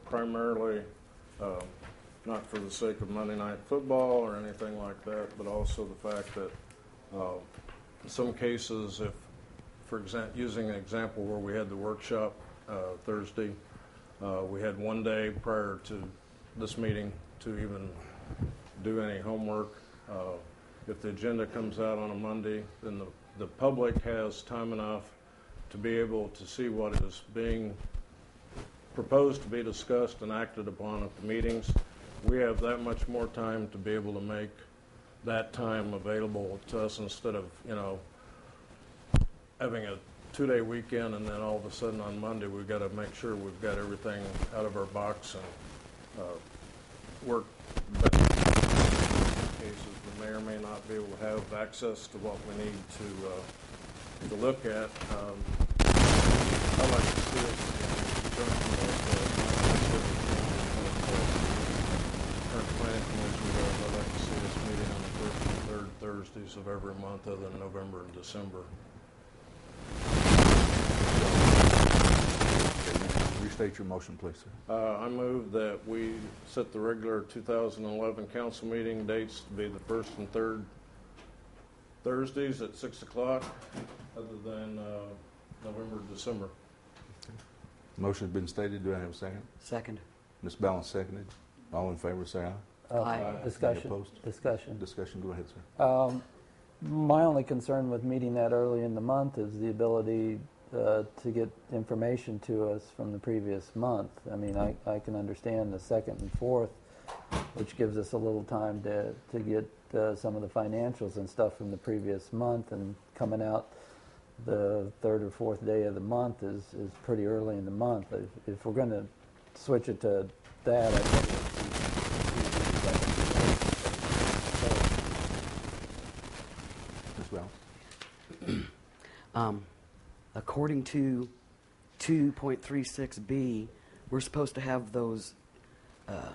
primarily not for the sake of Monday Night Football or anything like that, but also the fact that in some cases, if, for example, using an example where we had the workshop Thursday, we had one day prior to this meeting to even do any homework. If the agenda comes out on a Monday, then the public has time enough to be able to see what is being proposed to be discussed and acted upon at the meetings. We have that much more time to be able to make that time available to us instead of, having a 2-day weekend and then all of a sudden on Monday we've got to make sure we've got everything out of our box and work better. In cases we may or may not be able to have access to what we need to look at. I'd like to see us in conjunction with current planning commission does. I'd like to see us meeting on the first and third Thursdays of every month other than November and December. Restate your motion, please, sir. I move that we set the regular 2011 council meeting dates to be the first and third Thursdays at 6 o'clock, other than November, December. Okay. Motion's been stated. Do I have a second? Second. Ms. Balance seconded. All in favor, say aye. Aye. Discussion. Opposed? Discussion. Go ahead, sir. My only concern with meeting that early in the month is the ability to get information to us from the previous month. I mean, I can understand the second and fourth, which gives us a little time to get some of the financials and stuff from the previous month, and coming out the third or fourth day of the month is pretty early in the month. If we're going to switch it to that, I think Ms. Balance. According to 2.36B, we're supposed to have those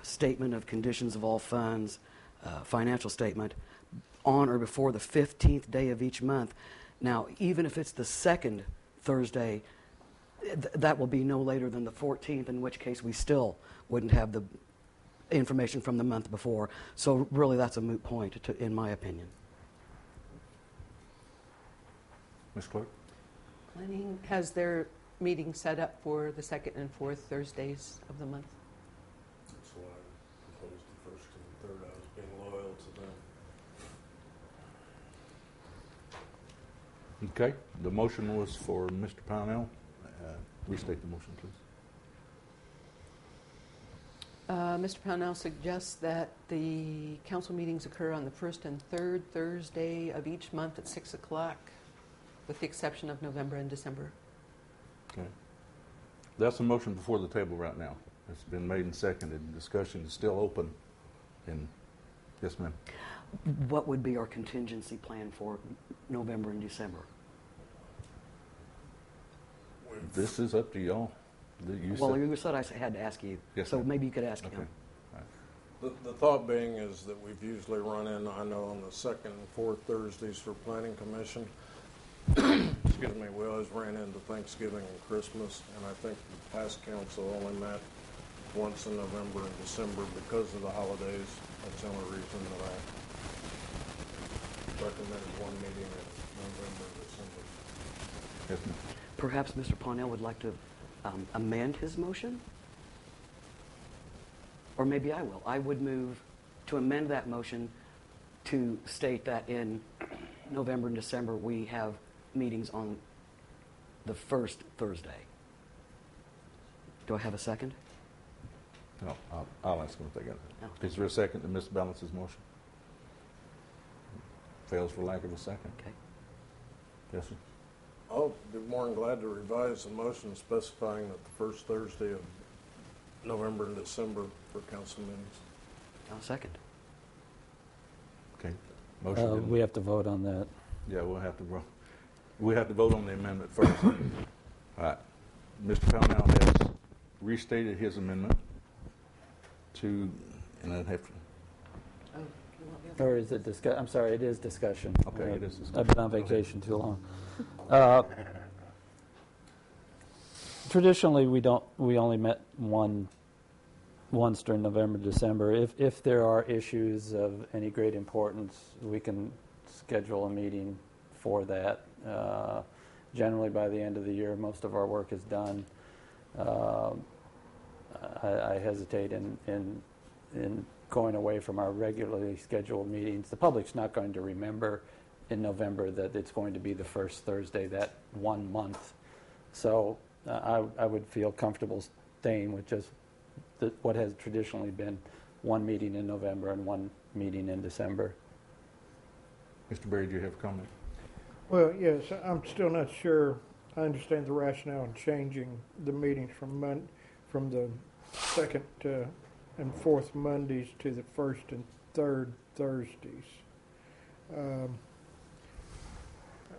statement of conditions of all funds, financial statement, on or before the 15th day of each month. Now, even if it's the second Thursday, that will be no later than the 14th, in which case we still wouldn't have the information from the month before. So really that's a moot point, in my opinion. Ms. Clerk? Planning has their meeting set up for the second and fourth Thursdays of the month. That's why I proposed the first and third. I was being loyal to them. Okay. The motion was for Mr. Pownell. Restate the motion, please. Mr. Pownell suggests that the council meetings occur on the first and third Thursday of each month at 6 o'clock, with the exception of November and December. Okay. That's a motion before the table right now. It's been made and seconded. Discussion is still open. And yes, ma'am. What would be our contingency plan for November and December? This is up to y'all. You said I had to ask you, yes, so ma'am. maybe you could ask him. The thought being is that we've usually run in, I know, on the second and fourth Thursdays for Planning Commission. Excuse me, we always ran into Thanksgiving and Christmas, and I think the past council only met once in November and December because of the holidays. That's the only reason that I recommended one meeting in November and December. Yes, ma'am. Perhaps Mr. Parnell would like to amend his motion? Or maybe I will. I would move to amend that motion to state that in November and December we have meetings on the first Thursday. Do I have a second? No, I'll ask them if they got it. Oh. Is there a second to Ms. Balance's motion? Fails for lack of a second. Okay. Yes, sir. I'll be more than glad to revise the motion specifying that the first Thursday of November and December for council meetings. I'll second. Okay. Motion. we have to vote on that. Yeah, we'll have to vote. We have to vote on the amendment first. All right. Mr. Pownell has restated his amendment to, and I'd have to. Oh, you want me Or is it discuss? I'm sorry, it is discussion. Okay, it is discussion. I've been on vacation too long. Traditionally, we only met once during November, December. If there are issues of any great importance, we can schedule a meeting for that. Generally, by the end of the year, most of our work is done. I hesitate in going away from our regularly scheduled meetings. The public's not going to remember in November that it's going to be the first Thursday that 1 month. So I would feel comfortable staying with just what has traditionally been one meeting in November and one meeting in December. Mr. Berry, do you have a comment? Well, yes, I'm still not sure. I understand the rationale in changing the meetings from the second and fourth Mondays to the first and third Thursdays.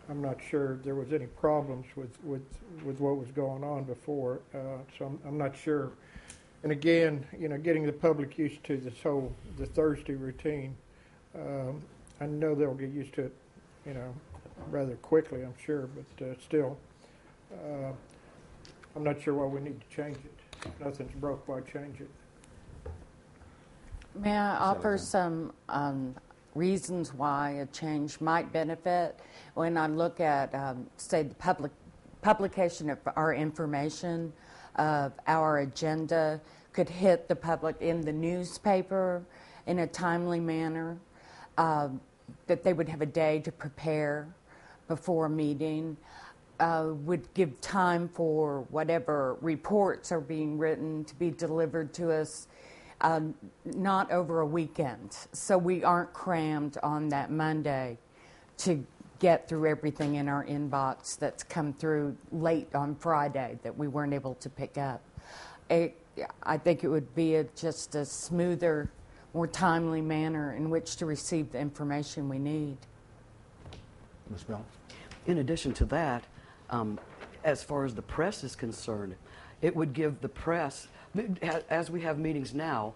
I'm not sure there was any problems with what was going on before, so I'm not sure. And again, getting the public used to the Thursday routine, I know they'll get used to it, rather quickly, I'm sure, but still, I'm not sure why we need to change it. Nothing's broke, why change it? May I offer some reasons why a change might benefit? When I look at, say, the publication of our information, of our agenda, could hit the public in the newspaper in a timely manner, that they would have a day to prepare before a meeting, would give time for whatever reports are being written to be delivered to us, not over a weekend. So we aren't crammed on that Monday to get through everything in our inbox that's come through late on Friday that we weren't able to pick up. I think it would be just a smoother, more timely manner in which to receive the information we need. Ms. Bell? In addition to that, as far as the press is concerned, it would give the press, as we have meetings now,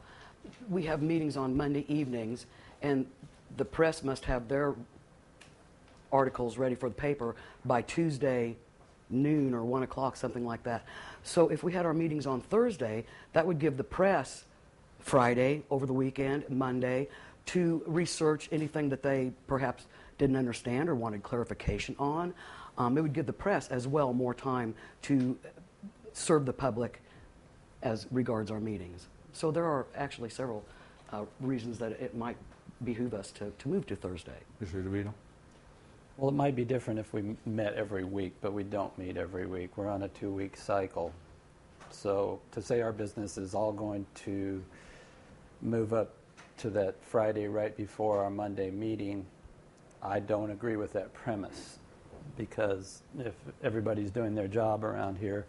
we have meetings on Monday evenings, and the press must have their articles ready for the paper by Tuesday noon or 1 o'clock, something like that. So if we had our meetings on Thursday, that would give the press Friday, over the weekend, Monday, to research anything that they perhaps didn't understand or wanted clarification on. It would give the press as well more time to serve the public as regards our meetings. So there are actually several reasons that it might behoove us to move to Thursday. Mr. DeVito? Well, it might be different if we met every week, but we don't meet every week. We're on a 2-week cycle. So to say our business is all going to move up to that Friday right before our Monday meeting, I don't agree with that premise, because if everybody's doing their job around here,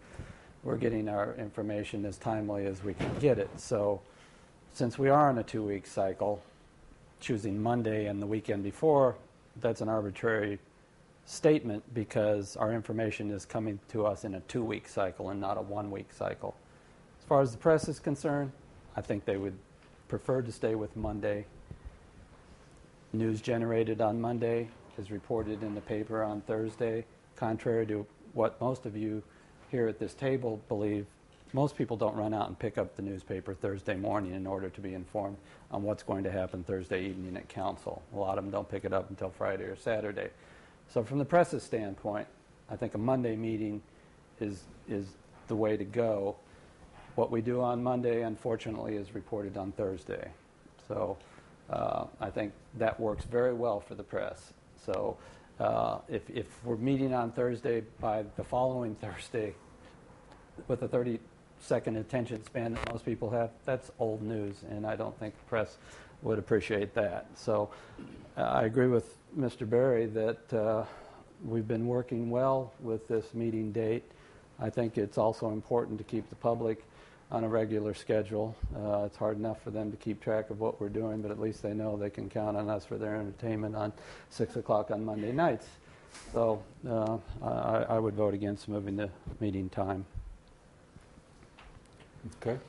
we're getting our information as timely as we can get it. So since we are on a 2-week cycle, choosing Monday and the weekend before, that's an arbitrary statement, because our information is coming to us in a 2-week cycle and not a 1-week cycle. As far as the press is concerned, I think they would prefer to stay with Monday. News generated on Monday is reported in the paper on Thursday, contrary to what most of you here at this table believe. Most people don't run out and pick up the newspaper Thursday morning in order to be informed on what's going to happen Thursday evening at council. A lot of them don't pick it up until Friday or Saturday. So from the press's standpoint, I think a Monday meeting is the way to go. What we do on Monday, unfortunately, is reported on Thursday. So I think that works very well for the press. So if we're meeting on Thursday, by the following Thursday, with a 30-second attention span that most people have, that's old news, and I don't think the press would appreciate that. So I agree with Mr. Berry that we've been working well with this meeting date. I think it's also important to keep the public on a regular schedule. It's hard enough for them to keep track of what we're doing, but at least they know they can count on us for their entertainment on 6 o'clock on Monday nights. So I would vote against moving the meeting time. Okay.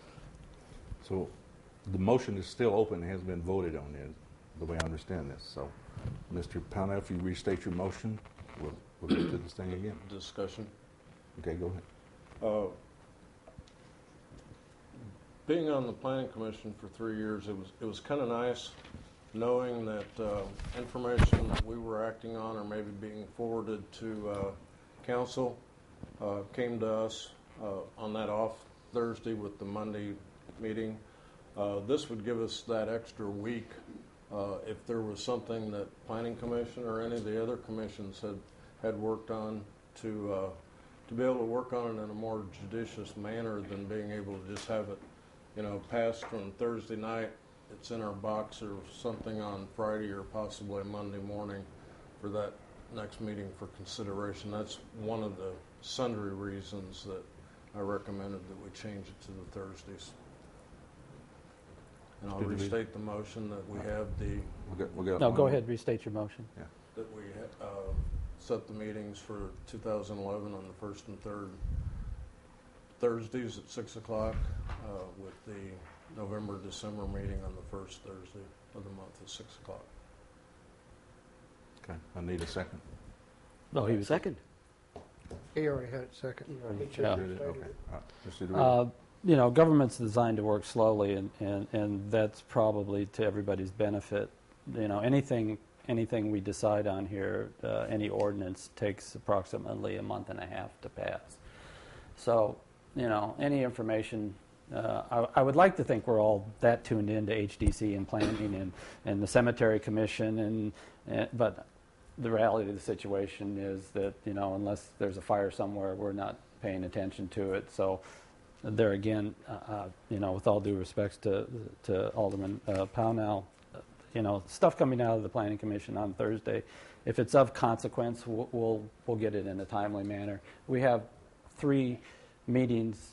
So the motion is still open and has been voted on, the way I understand this. So, Mr. Pownell, if you restate your motion, we'll get to this thing again. Discussion. Okay, go ahead. being on the planning commission for 3 years, it was kind of nice knowing that information that we were acting on or maybe being forwarded to council came to us on that off Thursday with the Monday meeting. This would give us that extra week if there was something that planning commission or any of the other commissions had worked on to be able to work on it in a more judicious manner than being able to just have it, passed from Thursday night. It's in our box or something on Friday or possibly Monday morning for that next meeting for consideration. That's one of the sundry reasons that I recommended that we change it to the Thursdays. And I'll restate the motion that we have No, go ahead, restate your motion. that we set the meetings for 2011 on the first and third Thursdays at 6 o'clock with the November-December meeting on the first Thursday of the month at 6 o'clock. Okay, I need a second. No, he was Second. He already had it second. He just Yeah. stated Okay. it. All right. Mr. DeVito. Government's designed to work slowly, and that's probably to everybody's benefit. Anything we decide on here, any ordinance takes approximately a month and a half to pass. So, any information. I would like to think we're all that tuned into HDC and planning and the cemetery commission, but the reality of the situation is that unless there's a fire somewhere, we're not paying attention to it. So there again, with all due respects to Alderman Pownell, stuff coming out of the planning commission on Thursday, if it's of consequence, we'll get it in a timely manner. We have 3 meetings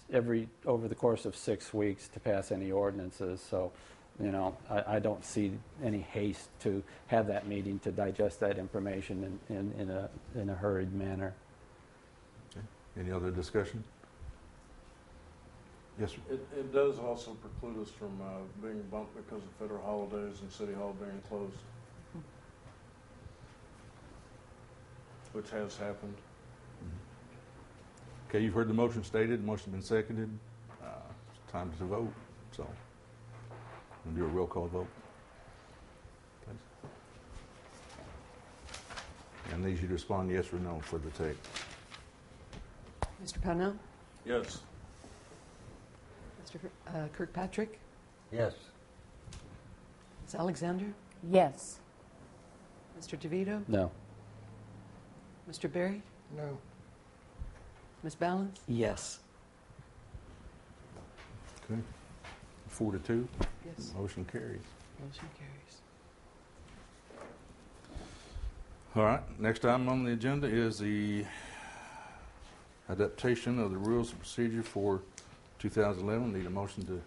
over the course of 6 weeks to pass any ordinances. So, I don't see any haste to have that meeting to digest that information in a hurried manner. Okay. Any other discussion? Yes, sir. It does also preclude us from being bumped because of federal holidays and City Hall being closed, which has happened. Okay, you've heard the motion stated. Motion been seconded. It's time to vote. So, we'll do a roll call vote. Please. And I need you to respond yes or no for the tape. Mr. Pownell? Yes. Mr. Kirkpatrick? Yes. Ms. Alexander? Yes. Mr. DeVito? No. Mr. Berry? No. Ms. Balance? Yes. Okay. 4-2. Yes. Motion carries. Motion carries. All right. Next item on the agenda is the adaptation of the rules of procedure for 2011. Need a motion to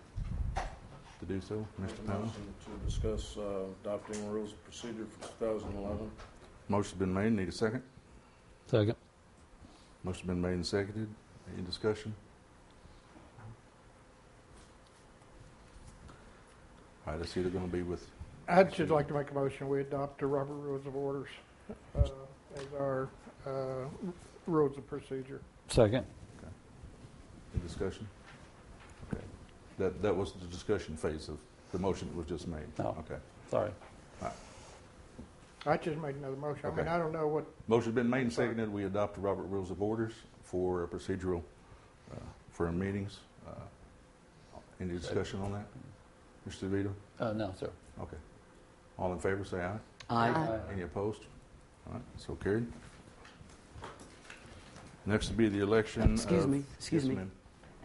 do so, Mr. Make a Powell. motion to discuss adopting rules of procedure for 2011. Motion's been made. Need a second. Second. Motion's been made and seconded. Any discussion? All right. Let's see. They're going to be with. I'd just like to make a motion, we adopt the Robert Rules of Orders as our rules of procedure. Second. Any discussion? Okay. That was the discussion phase of the motion that was just made. No. Okay. Sorry. I just made another motion. I mean, Okay. I don't know what, Motion's been made and seconded. We adopt the Robert Rules of Orders for procedural for our meetings. Any discussion on that, Mr. DeVito? No, sir. Okay. All in favor, say aye. Aye. Any opposed? All right. So carried. Next will be the election. Excuse of- me. Excuse Yes, me. ma'am.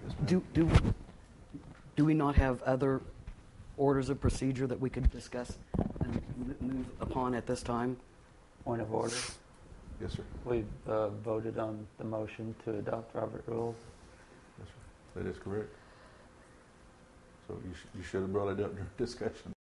Yes, ma'am. Do we not have other orders of procedure that we could discuss and move upon at this time? Point of order. Yes, sir. We've voted on the motion to adopt Robert rules. Yes, sir. That is correct. So you should have brought it up during discussion.